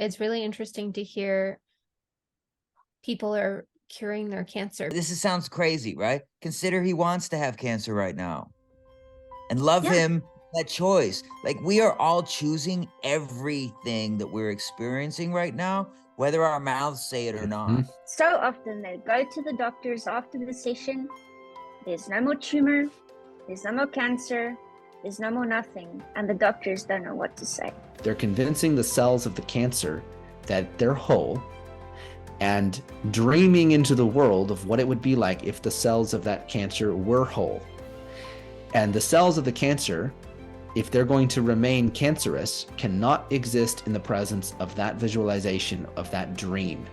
it's really interesting to hear people are curing their cancer. Sounds crazy, right? Consider he wants to have cancer right now. And love Yeah. him that choice. Like, we are all choosing everything that we're experiencing right now, whether our mouths say it or not. So often they go to the doctors after the session. There's no more tumor. There's no more cancer. There's no more nothing. And the doctors don't know what to say. They're convincing the cells of the cancer that they're whole and dreaming into the world of what it would be like if the cells of that cancer were whole. And the cells of the cancer, if they're going to remain cancerous, cannot exist in the presence of that visualization of that dream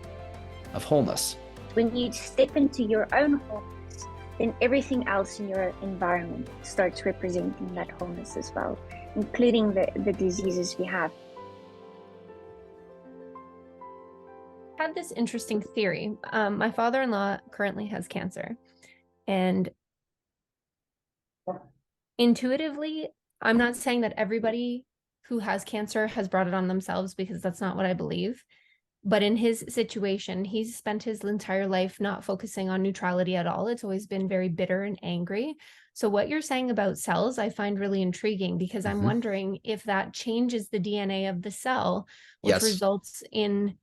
of wholeness. When you step into your own wholeness, then everything else in your environment starts representing that wholeness as well, including the diseases we have. I had this interesting theory. My father-in-law currently has cancer, and intuitively, I'm not saying that everybody who has cancer has brought it on themselves, because that's not what I believe. But in his situation, he's spent his entire life not focusing on neutrality at all. It's always been very bitter and angry. So what you're saying about cells, I find really intriguing, because I'm wondering if that changes the DNA of the cell, which results in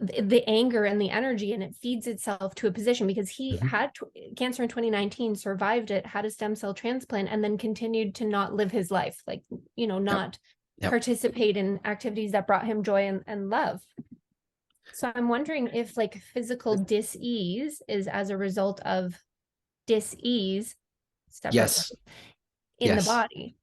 the anger and the energy, and it feeds itself to a position, because he had cancer in 2019, survived it, had a stem cell transplant, and then continued to not live his life, like, not participate in activities that brought him joy and love. So I'm wondering if like physical dis-ease is as a result of dis-ease in the body.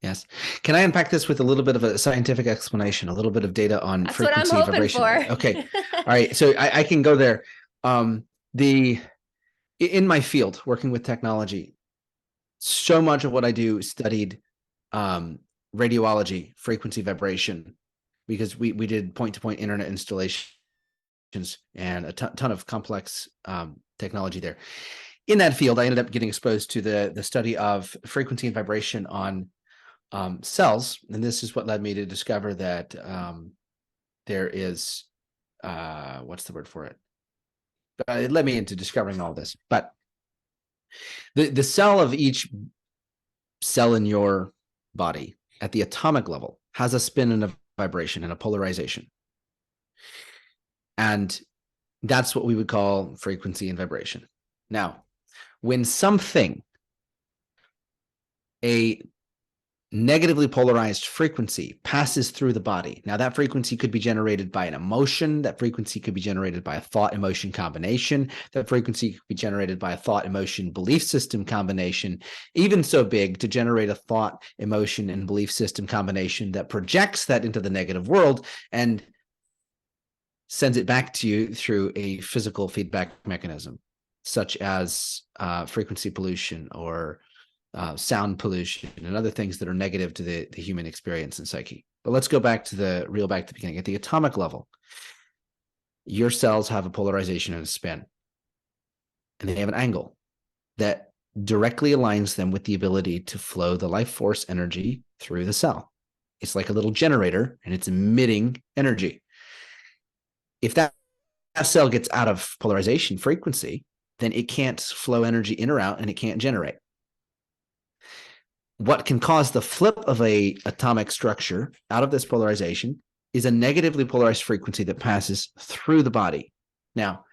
Yes. Can I unpack this with a little bit of a scientific explanation, a little bit of data on That's frequency what I'm hoping vibration? for. Okay. All right. So I can go there. In my field, working with technology, so much of what I do studied radiology, frequency vibration, because we did point-to-point internet installations and a ton of complex technology there. In that field, I ended up getting exposed to the study of frequency and vibration on cells, and this is what led me to discover that there is what's the word for it? It led me into discovering all this. But the cell of each cell in your body at the atomic level has a spin and a vibration and a polarization, and that's what we would call frequency and vibration. Now, when something, a negatively polarized frequency, passes through the body. Now, that frequency could be generated by an emotion. That frequency could be generated by a thought-emotion combination. That frequency could be generated by a thought-emotion belief system combination, even so big to generate a thought, emotion, and belief system combination that projects that into the negative world and sends it back to you through a physical feedback mechanism, such as frequency pollution or sound pollution and other things that are negative to the human experience and psyche. But let's go back to the beginning. At the atomic level, your cells have a polarization and a spin, and they have an angle that directly aligns them with the ability to flow the life force energy through the cell. It's like a little generator, and it's emitting energy. If that cell gets out of polarization frequency, then it can't flow energy in or out, and it can't generate. What can cause the flip of a atomic structure out of this polarization is a negatively polarized frequency that passes through the body. Now,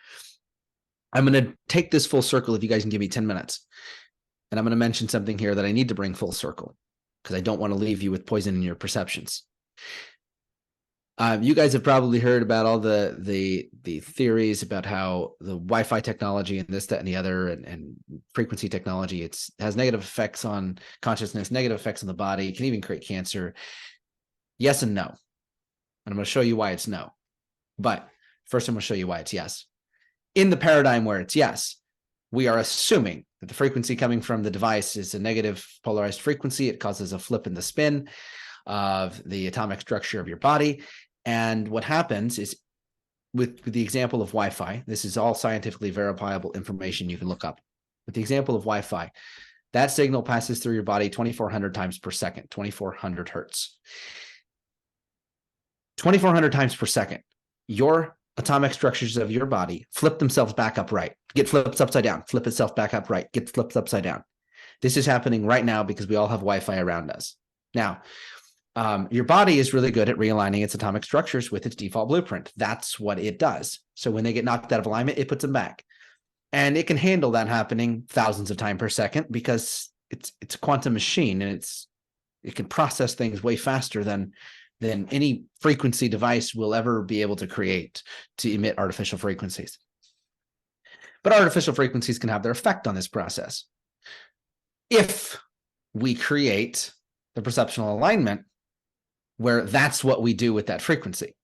I'm going to take this full circle if you guys can give me 10 minutes. And I'm going to mention something here that I need to bring full circle, because I don't want to leave you with poison in your perceptions. You guys have probably heard about all the theories about how the Wi-Fi technology and this, that, and the other, and frequency technology, has negative effects on consciousness, negative effects on the body, can even create cancer. Yes and no. And I'm going to show you why it's no. But first, I'm going to show you why it's yes. In the paradigm where it's yes, we are assuming that the frequency coming from the device is a negative polarized frequency. It causes a flip in the spin of the atomic structure of your body. And what happens is, with the example of Wi-Fi, this is all scientifically verifiable information you can look up. With the example of Wi-Fi, that signal passes through your body 2,400 times per second, 2,400 hertz. 2,400 times per second, your atomic structures of your body flip themselves back upright, get flipped upside down, flip itself back upright, get flipped upside down. This is happening right now because we all have Wi-Fi around us. Now, your body is really good at realigning its atomic structures with its default blueprint. That's what it does. So when they get knocked out of alignment, it puts them back. And it can handle that happening thousands of times per second because it's a quantum machine, and it can process things way faster than any frequency device will ever be able to create to emit artificial frequencies. But artificial frequencies can have their effect on this process. If we create the perceptual alignment where that's what we do with that frequency.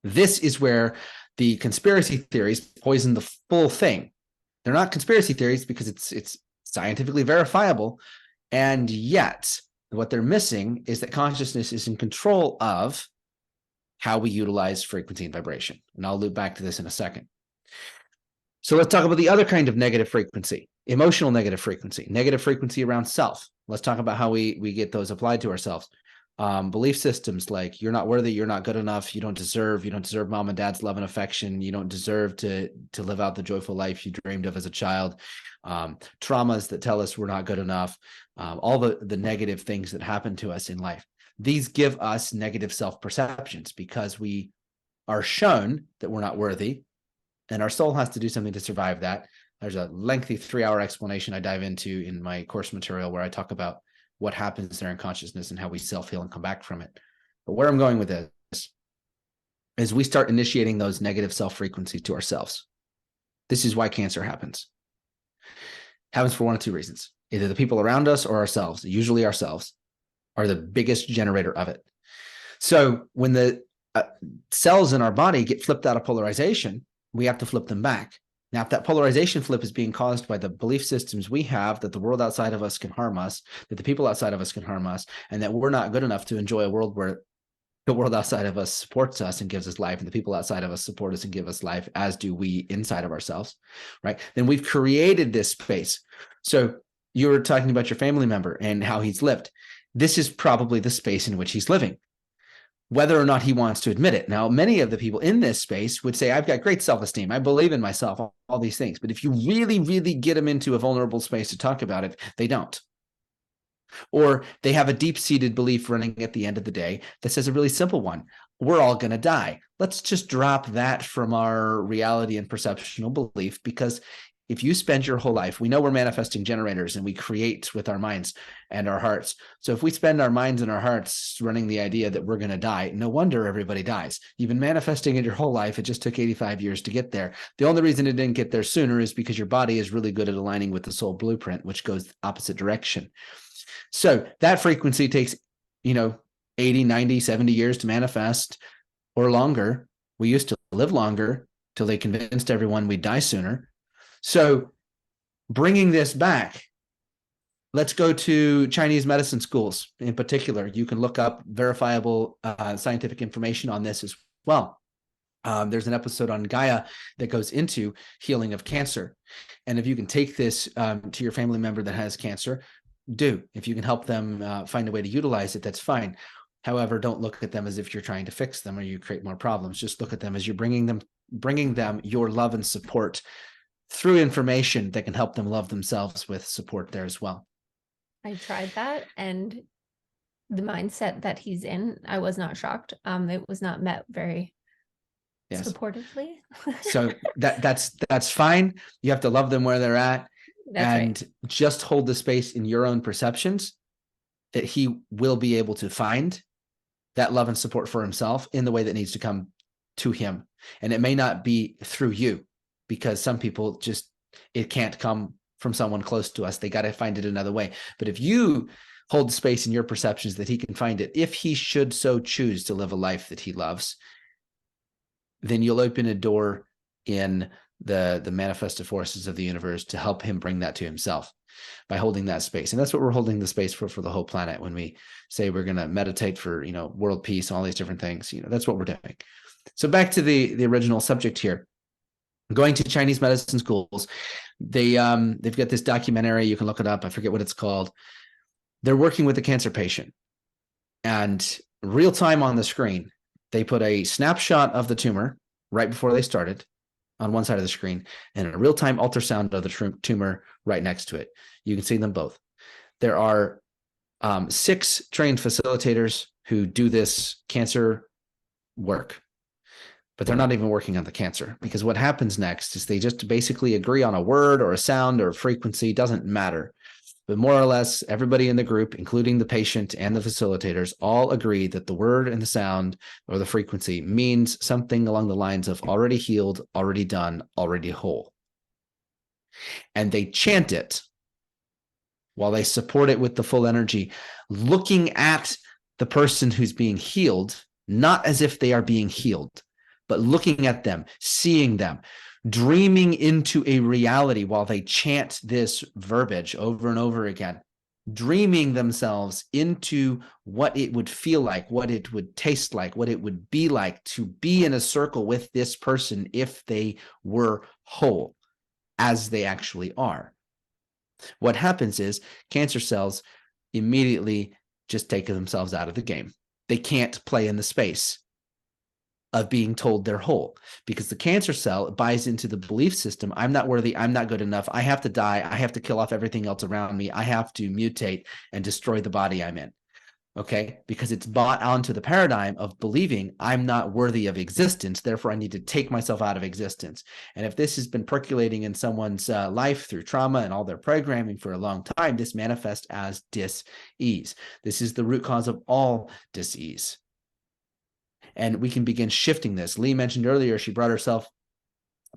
This is where the conspiracy theories poison the full thing. They're not conspiracy theories because it's scientifically verifiable, and yet what they're missing is that consciousness is in control of how we utilize frequency and vibration. And I'll loop back to this in a second. So let's talk about the other kind of negative frequency, emotional negative frequency around self. Let's talk about how we get those applied to ourselves. Belief systems like you're not worthy, you're not good enough, you don't deserve mom and dad's love and affection, you don't deserve to live out the joyful life you dreamed of as a child, traumas that tell us we're not good enough, all the negative things that happen to us in life. These give us negative self-perceptions because we are shown that we're not worthy, and our soul has to do something to survive that. There's a lengthy 3-hour explanation I dive into in my course material where I talk about what happens there in consciousness and how we self-heal and come back from it. But where I'm going with this is we start initiating those negative self-frequencies to ourselves. This is why cancer happens. It happens for one of two reasons. Either the people around us or ourselves, usually ourselves, are the biggest generator of it. So when the cells in our body get flipped out of polarization, we have to flip them back. Now, if that polarization flip is being caused by the belief systems we have that the world outside of us can harm us, that the people outside of us can harm us, and that we're not good enough to enjoy a world where the world outside of us supports us and gives us life, and the people outside of us support us and give us life, as do we inside of ourselves, right? Then we've created this space. So you were talking about your family member and how he's lived. This is probably the space in which he's living, whether or not he wants to admit it. Now, many of the people in this space would say, I've got great self-esteem, I believe in myself, all these things. But if you really, really get them into a vulnerable space to talk about it, they don't. Or they have a deep-seated belief running at the end of the day that says a really simple one: we're all going to die. Let's just drop that from our reality and perceptional belief, because if you spend your whole life, we know we're manifesting generators and we create with our minds and our hearts. So if we spend our minds and our hearts running the idea that we're going to die, no wonder everybody dies. You've been manifesting it your whole life. It just took 85 years to get there. The only reason it didn't get there sooner is because your body is really good at aligning with the soul blueprint, which goes the opposite direction. So that frequency takes, 80, 90, 70 years to manifest or longer. We used to live longer till they convinced everyone we'd die sooner. So bringing this back, let's go to Chinese medicine schools in particular. You can look up verifiable scientific information on this as well. There's an episode on Gaia that goes into healing of cancer. And if you can take this to your family member that has cancer, do. If you can help them find a way to utilize it, that's fine. However, don't look at them as if you're trying to fix them or you create more problems. Just look at them as you're bringing them your love and support through information that can help them love themselves with support there as well. I tried that, and the mindset that he's in, I was not shocked. It was not met very supportively. So that's fine. You have to love them where they're at. That's and right. Just hold the space in your own perceptions that he will be able to find that love and support for himself in the way that needs to come to him. And it may not be through you, because some people it can't come from someone close to us. They got to find it another way. But if you hold the space in your perceptions that he can find it, if he should so choose to live a life that he loves, then you'll open a door in the manifested forces of the universe to help him bring that to himself by holding that space. And that's what we're holding the space for the whole planet. When we say we're going to meditate for, world peace, all these different things, that's what we're doing. So back to the original subject here. Going to Chinese medicine schools, they've got this documentary. You can look it up. I forget what it's called. They're working with a cancer patient, and real time on the screen, They put a snapshot of the tumor right before they started on one side of the screen and a real-time ultrasound of the tumor right next to it. You can see them both. There are 6 trained facilitators who do this cancer work, but they're not even working on the cancer, because what happens next is they just basically agree on a word or a sound or a frequency, doesn't matter. But more or less, everybody in the group, including the patient and the facilitators, all agree that the word and the sound or the frequency means something along the lines of already healed, already done, already whole. And they chant it while they support it with the full energy, looking at the person who's being healed, not as if they are being healed, but looking at them, seeing them, dreaming into a reality while they chant this verbiage over and over again, dreaming themselves into what it would feel like, what it would taste like, what it would be like to be in a circle with this person if they were whole, as they actually are. What happens is cancer cells immediately just take themselves out of the game. They can't play in the space of being told they're whole, because the cancer cell buys into the belief system, I'm not worthy, I'm not good enough, I have to die, I have to kill off everything else around me, I have to mutate and destroy the body I'm in. Okay, because it's bought onto the paradigm of believing I'm not worthy of existence, therefore I need to take myself out of existence. And if this has been percolating in someone's life through trauma and all their programming for a long time, this manifests as dis-ease. This is the root cause of all dis-ease. And we can begin shifting this. Lee mentioned earlier, she brought herself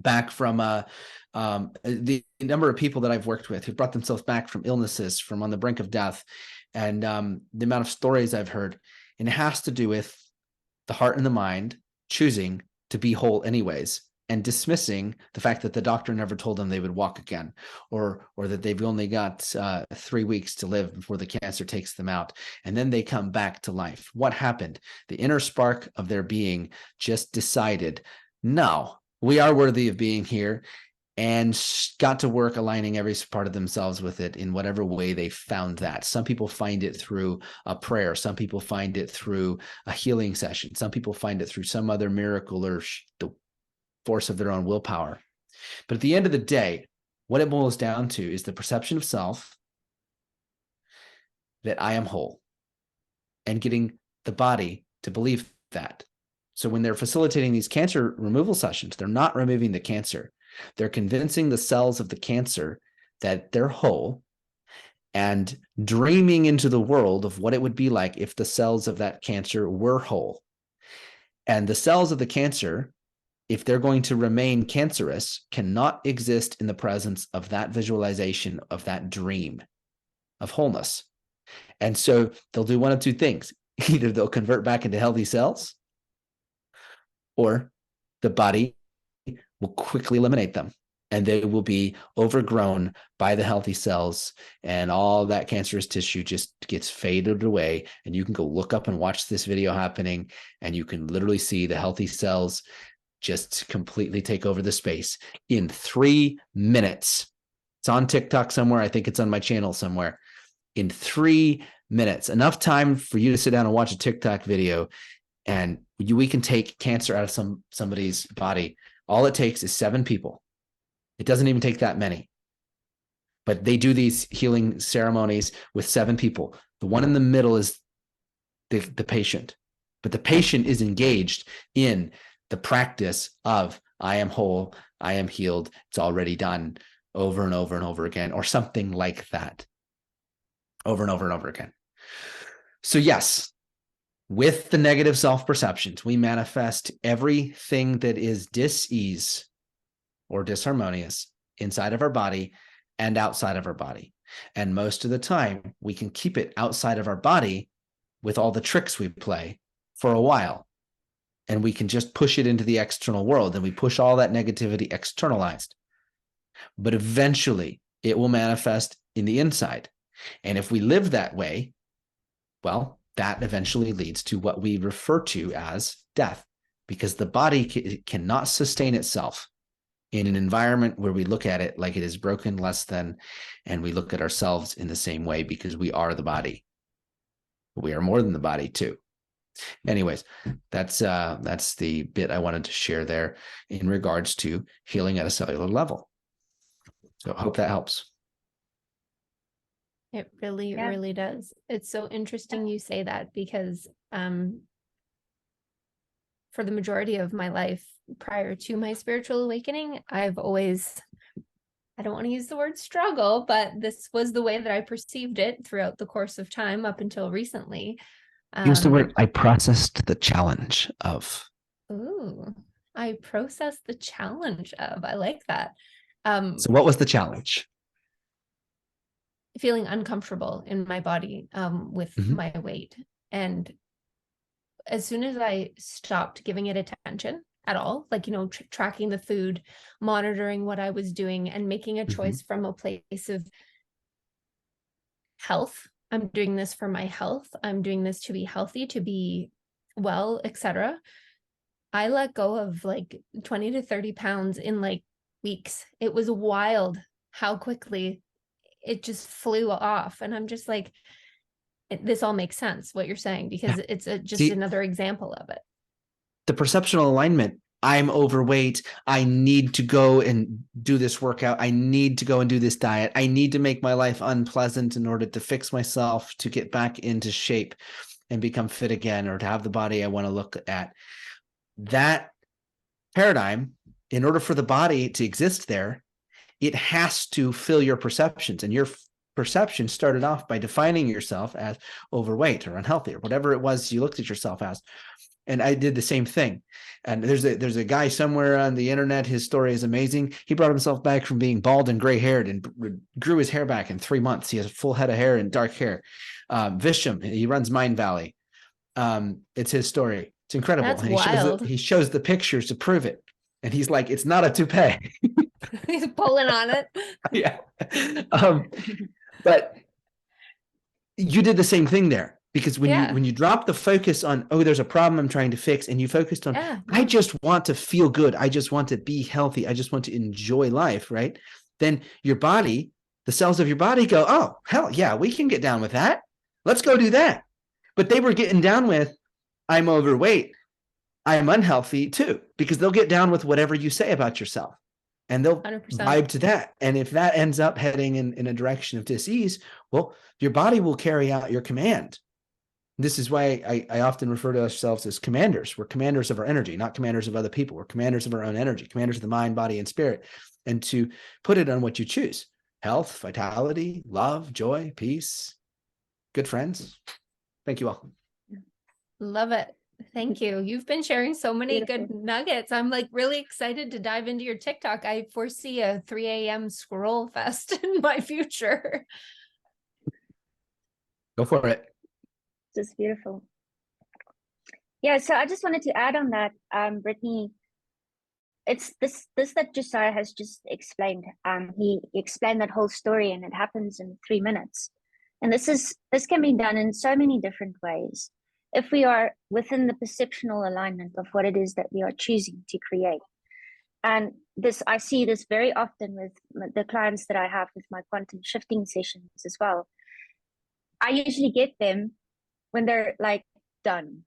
back from the number of people that I've worked with who brought themselves back from illnesses, from on the brink of death, and the amount of stories I've heard. And it has to do with the heart and the mind choosing to be whole anyways, and dismissing the fact that the doctor never told them they would walk again, or that they've only got 3 weeks to live before the cancer takes them out, and then they come back to life. What happened? The inner spark of their being just decided, no, we are worthy of being here, and got to work aligning every part of themselves with it in whatever way they found that. Some people find it through a prayer. Some people find it through a healing session. Some people find it through some other miracle or the force of their own willpower. But at the end of the day, what it boils down to is the perception of self that I am whole, and getting the body to believe that. So when they're facilitating these cancer removal sessions, they're not removing the cancer. They're convincing the cells of the cancer that they're whole, and dreaming into the world of what it would be like if the cells of that cancer were whole. And the cells of the cancer, if they're going to remain cancerous, cannot exist in the presence of that visualization, of that dream of wholeness. And so they'll do one of two things. Either they'll convert back into healthy cells, or the body will quickly eliminate them, and they will be overgrown by the healthy cells, and all that cancerous tissue just gets faded away. And you can go look up and watch this video happening, and you can literally see the healthy cells just completely take over the space in 3 minutes. It's on TikTok somewhere. I think it's on my channel somewhere. In 3 minutes, enough time for you to sit down and watch a TikTok video, and we can take cancer out of somebody's body. All it takes is 7 people. It doesn't even take that many. But they do these healing ceremonies with 7 people. The one in the middle is the patient. But the patient is engaged in the practice of I am whole, I am healed, it's already done, over and over and over again, or something like that. Over and over and over again. So yes, with the negative self-perceptions, we manifest everything that is dis-ease or disharmonious inside of our body and outside of our body. And most of the time, we can keep it outside of our body with all the tricks we play for a while. And we can just push it into the external world, and we push all that negativity externalized. But eventually, it will manifest in the inside. And if we live that way, well, that eventually leads to what we refer to as death, because the body cannot sustain itself in an environment where we look at it like it is broken, less than, and we look at ourselves in the same way, because we are the body. We are more than the body too. Anyways, that's the bit I wanted to share there in regards to healing at a cellular level. So I hope that helps. It really, Yeah. really does. It's so interesting you say that, because for the majority of my life prior to my spiritual awakening, I've always, I don't want to use the word struggle, but this was the way that I perceived it throughout the course of time up until recently. Use the word, I processed the challenge of. Ooh, I processed the challenge of, I like that. So what was the challenge? Feeling uncomfortable in my body with my weight. And as soon as I stopped giving it attention at all, like, you know, tracking the food, monitoring what I was doing, and making a choice from a place of health. I'm doing this for my health. I'm doing this to be healthy, to be well, etc. I let go of like 20 to 30 pounds in like weeks. It was wild how quickly it just flew off. And I'm just like, this all makes sense, what you're saying, because it's just another example of it. The perceptual alignment. I'm overweight. I need to go and do this workout. I need to go and do this diet. I need to make my life unpleasant in order to fix myself, to get back into shape and become fit again, or to have the body I want to look at. That paradigm, in order for the body to exist there, it has to fill your perceptions. And your perception started off by defining yourself as overweight or unhealthy or whatever it was you looked at yourself as. And I did the same thing. And there's a guy somewhere on the internet. His story is amazing. He brought himself back from being bald and gray haired and grew his hair back in 3 months. He has a full head of hair and dark hair. Visham, he runs Mind Valley. It's his story. It's incredible. That's and wild. He shows the pictures to prove it. And he's like, it's not a toupee. He's pulling on it. Yeah. But you did the same thing there. Because when you drop the focus on, oh, there's a problem I'm trying to fix, and you focused on, I just want to feel good. I just want to be healthy. I just want to enjoy life, right? Then your body, the cells of your body go, oh, hell yeah, we can get down with that. Let's go do that. But they were getting down with, I'm overweight. I'm unhealthy too, because they'll get down with whatever you say about yourself. And they'll 100%. vibe to that. And if that ends up heading in a direction of dis-ease, well, your body will carry out your command. This is why I often refer to ourselves as commanders. We're commanders of our energy, not commanders of other people. We're commanders of our own energy, commanders of the mind, body, and spirit. And to put it on what you choose: health, vitality, love, joy, peace, good friends. Thank you all. Love it. Thank you. You've been sharing so many Beautiful. good nuggets. I'm like really excited to dive into your TikTok. I foresee a 3 a.m. scroll fest in my future. Go for it. Just beautiful. Yeah, so I just wanted to add on that, Brittany. It's this that Josiah has just explained. He explained that whole story, and it happens in 3 minutes. And this can be done in so many different ways if we are within the perceptual alignment of what it is that we are choosing to create. And this, I see this very often with the clients that I have with my quantum shifting sessions as well. I usually get them when they're like done.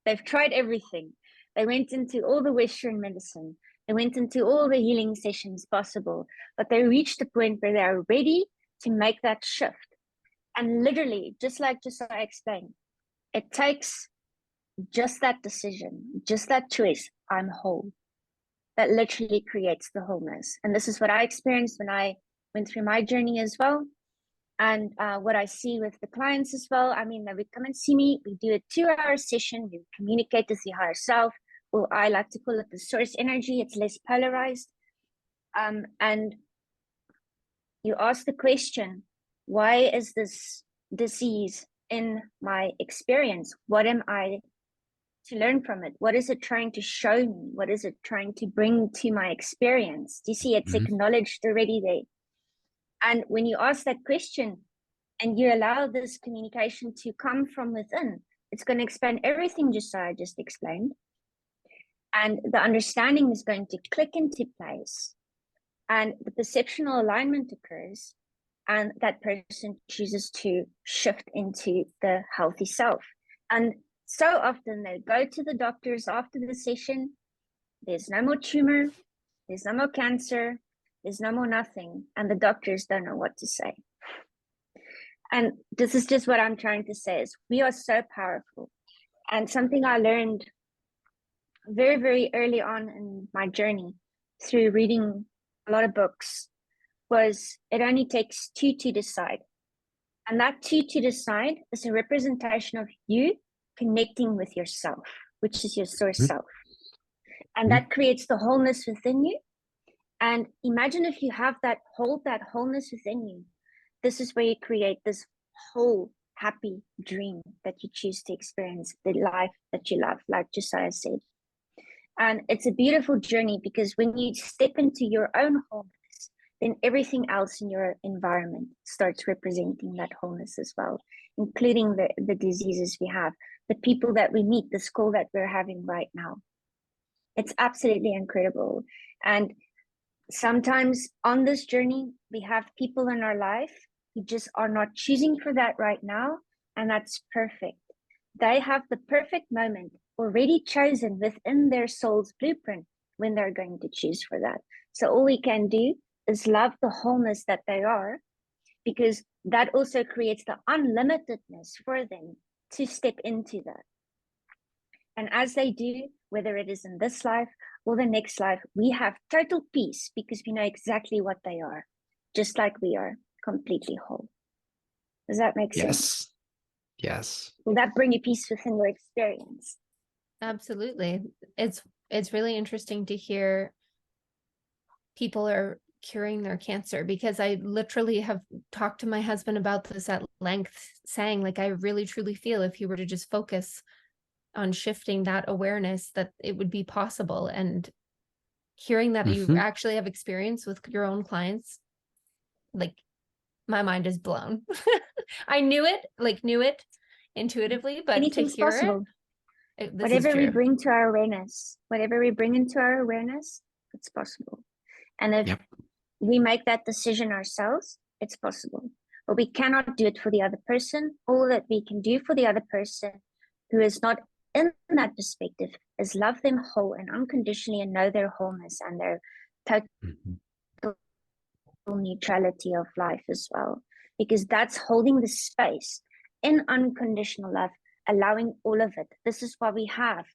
They've tried everything. They went into all the Western medicine. They went into all the healing sessions possible, but they reached a point where they are ready to make that shift. And literally, just like Josiah explained, it takes just that decision, just that choice. I'm whole. That literally creates the wholeness. And this is what I experienced when I went through my journey as well. And what I see with the clients as well, I mean, they would come and see me. We do a 2-hour session. We communicate with the higher self, or I like to call it the source energy. It's less polarized. And you ask the question, why is this disease in my experience? What am I to learn from it? What is it trying to show me? What is it trying to bring to my experience? Do you see it's acknowledged already there? And when you ask that question and you allow this communication to come from within, it's going to expand everything Josiah just explained. And the understanding is going to click into place. And the perceptual alignment occurs. And that person chooses to shift into the healthy self. And So often they go to the doctors after the session. There's no more tumor. There's no more cancer. There's no more nothing. And the doctors don't know what to say. And this is just what I'm trying to say is we are so powerful. And something I learned very, very early on in my journey through reading a lot of books was it only takes two to decide. And that two to decide is a representation of you connecting with yourself, which is your source self. And that creates the wholeness within you. And imagine if you have that wholeness within you. This is where you create this whole happy dream that you choose to experience, the life that you love, like Josiah said. And it's a beautiful journey because when you step into your own wholeness, then everything else in your environment starts representing that wholeness as well, including the diseases we have, the people that we meet, the school that we're having right now. It's absolutely incredible. And sometimes on this journey, we have people in our life who just are not choosing for that right now, and that's perfect. They have the perfect moment already chosen within their soul's blueprint when they're going to choose for that. So all we can do is love the wholeness that they are, because that also creates the unlimitedness for them to step into that. And as they do, whether it is in this life or the next life, we have total peace because we know exactly what they are, just like we are, completely whole. Does that make sense? Yes. Will that bring you peace within your experience? Absolutely. It's really interesting to hear people are curing their cancer, because I literally have talked to my husband about this at length, saying like I really truly feel if you were to just focus on shifting that awareness that it would be possible. And hearing that you actually have experience with your own clients, like my mind is blown. I knew it intuitively, but anything's to hear possible. this Whatever we is true. bring to our awareness, whatever we bring into our awareness, it's possible. And if we make that decision ourselves, it's possible. But we cannot do it for the other person. All that we can do for the other person who is not in that perspective is love them whole and unconditionally, and know their wholeness and their total neutrality of life as well. Because that's holding the space in unconditional love, allowing all of it. This is why we have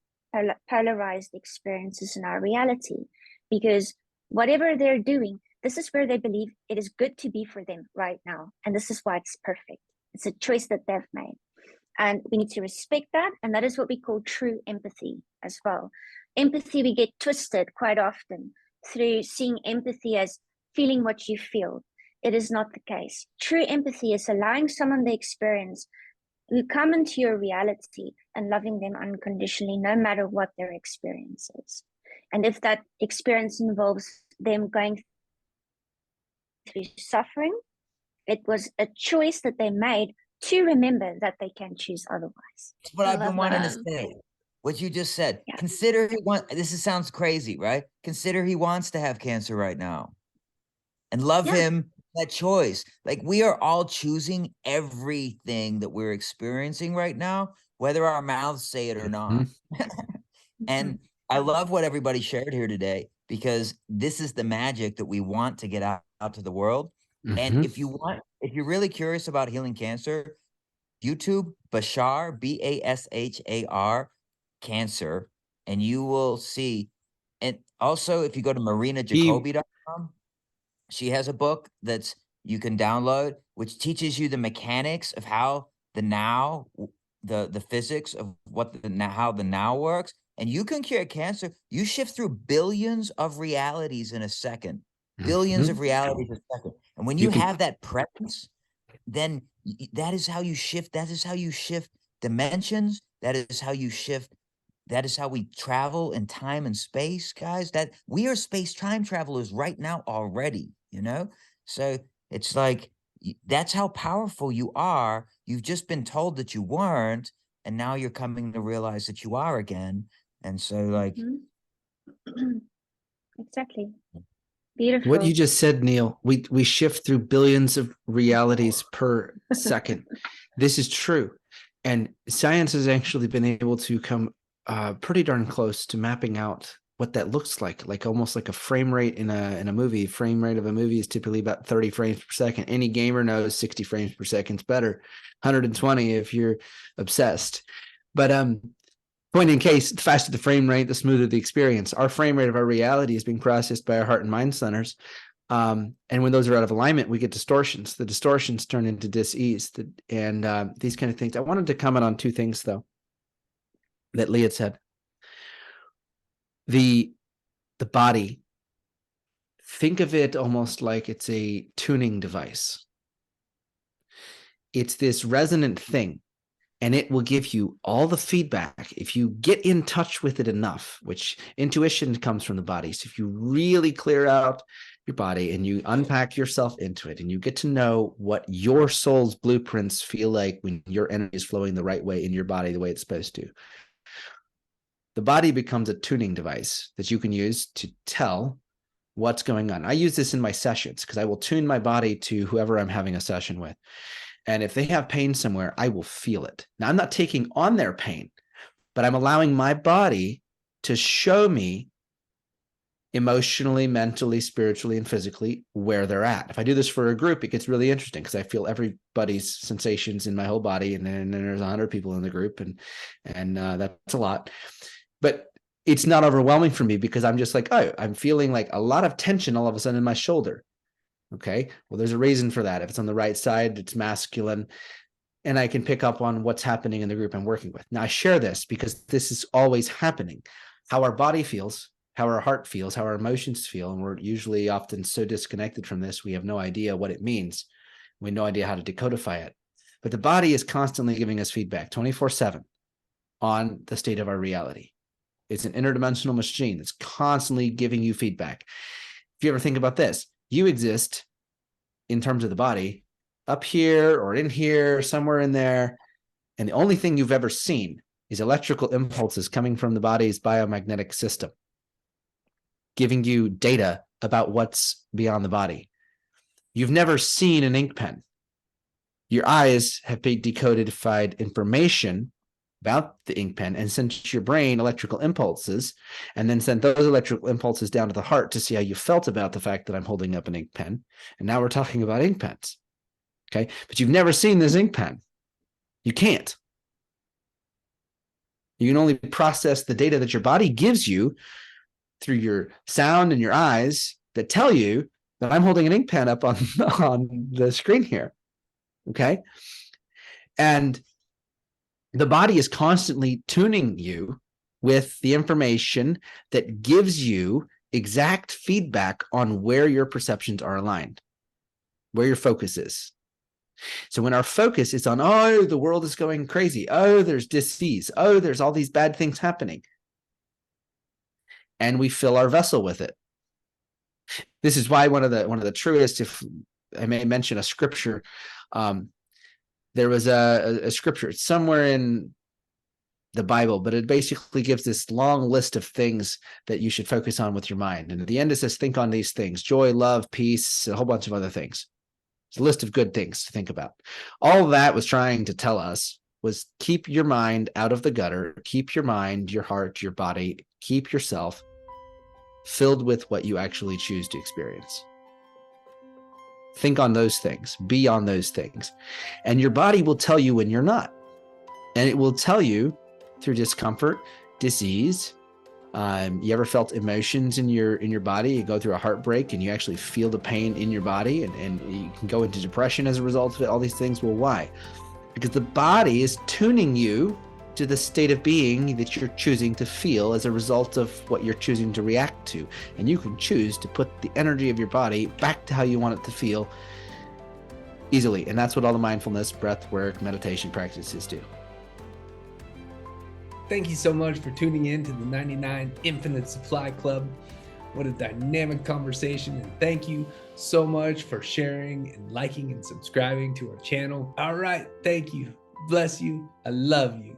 polarized experiences in our reality, because whatever they're doing, this is where they believe it is good to be for them right now. And this is why it's perfect. It's a choice that they've made. And we need to respect that. And that is what we call true empathy as well. Empathy, we get twisted quite often through seeing empathy as feeling what you feel. It is not the case. True empathy is allowing someone the experience who come into your reality and loving them unconditionally, no matter what their experience is. And if that experience involves them going through suffering, it was a choice that they made to remember that they can choose otherwise. That's what I've been wanting to say. What you just said. Yeah. Consider sounds crazy, right? Consider he wants to have cancer right now. And love him that choice. Like, we are all choosing everything that we're experiencing right now, whether our mouths say it or not. And I love what everybody shared here today, because this is the magic that we want to get out to the world. And if you're really curious about healing cancer, YouTube Bashar, Bashar, cancer, and you will see. And also, if you go to marinajacoby.com, she has a book that's you can download, which teaches you the mechanics of how the now, the physics of how the now works. And you can cure cancer. You shift through billions of realities in a second, billions of realities a second. And when you have that presence, then that is how you shift. That is how you shift dimensions. That is how you shift. That is how we travel in time and space, guys. That we are space time travelers right now already, you know? So it's like, that's how powerful you are. You've just been told that you weren't, and now you're coming to realize that you are again. And so, like, exactly. Beautiful. What you just said, Neil, we shift through billions of realities per second. This is true. And science has actually been able to come pretty darn close to mapping out what that looks like almost like a frame rate in a movie. Frame rate of a movie is typically about 30 frames per second. Any gamer knows 60 frames per second is better. 120 if you're obsessed. But point in case, the faster the frame rate, the smoother the experience. Our frame rate of our reality is being processed by our heart and mind centers. And when those are out of alignment, we get distortions. The distortions turn into dis-ease and these kind of things. I wanted to comment on two things, though, that Lee had said. The body, think of it almost like it's a tuning device. It's this resonant thing, and it will give you all the feedback if you get in touch with it enough, which intuition comes from the body. So if you really clear out your body and you unpack yourself into it and you get to know what your soul's blueprints feel like when your energy is flowing the right way in your body, the way it's supposed to, the body becomes a tuning device that you can use to tell what's going on. I use this in my sessions because I will tune my body to whoever I'm having a session with. And if they have pain somewhere, I will feel it. Now, I'm not taking on their pain, but I'm allowing my body to show me emotionally, mentally, spiritually, and physically where they're at. If I do this for a group, it gets really interesting because I feel everybody's sensations in my whole body, and then there's 100 people in the group, and that's a lot. But it's not overwhelming for me because I'm just like, oh, I'm feeling like a lot of tension all of a sudden in my shoulder. Okay, well, there's a reason for that. If it's on the right side, it's masculine, and I can pick up on what's happening in the group I'm working with. Now, I share this because this is always happening. How our body feels, how our heart feels, how our emotions feel, and we're usually often so disconnected from this, we have no idea what it means. We have no idea how to decodify it. But the body is constantly giving us feedback 24/7 on the state of our reality. It's an interdimensional machine that's constantly giving you feedback. If you ever think about this, you exist in terms of the body up here or in here, somewhere in there. And the only thing you've ever seen is electrical impulses coming from the body's biomagnetic system, giving you data about what's beyond the body. You've never seen an ink pen. Your eyes have decodified information about the ink pen and sent to your brain electrical impulses, and then sent those electrical impulses down to the heart to see how you felt about the fact that I'm holding up an ink pen. And now we're talking about ink pens. Okay. But you've never seen this ink pen. You can't. You can only process the data that your body gives you through your sound and your eyes that tell you that I'm holding an ink pen up on the screen here. Okay. And the body is constantly tuning you with the information that gives you exact feedback on where your perceptions are aligned, where your focus is. So when our focus is on, oh, the world is going crazy, oh, there's disease, oh, there's all these bad things happening, and we fill our vessel with it. This is why one of the truest, if I may mention a scripture, there was a scripture somewhere in the Bible, but it basically gives this long list of things that you should focus on with your mind. And at the end, it says, think on these things: joy, love, peace, a whole bunch of other things. It's a list of good things to think about. All that was trying to tell us was keep your mind out of the gutter, keep your mind, your heart, your body, keep yourself filled with what you actually choose to experience. Think on those things, be on those things. And your body will tell you when you're not. And it will tell you through discomfort, disease. You ever felt emotions in your body? You go through a heartbreak and you actually feel the pain in your body, and you can go into depression as a result of it, all these things. Well, why? Because the body is tuning you to the state of being that you're choosing to feel as a result of what you're choosing to react to. And you can choose to put the energy of your body back to how you want it to feel easily. And that's what all the mindfulness, breath work, meditation practices do. Thank you so much for tuning in to the 99 Infinite Supply Club. What a dynamic conversation. And thank you so much for sharing and liking and subscribing to our channel. All right. Thank you. Bless you. I love you.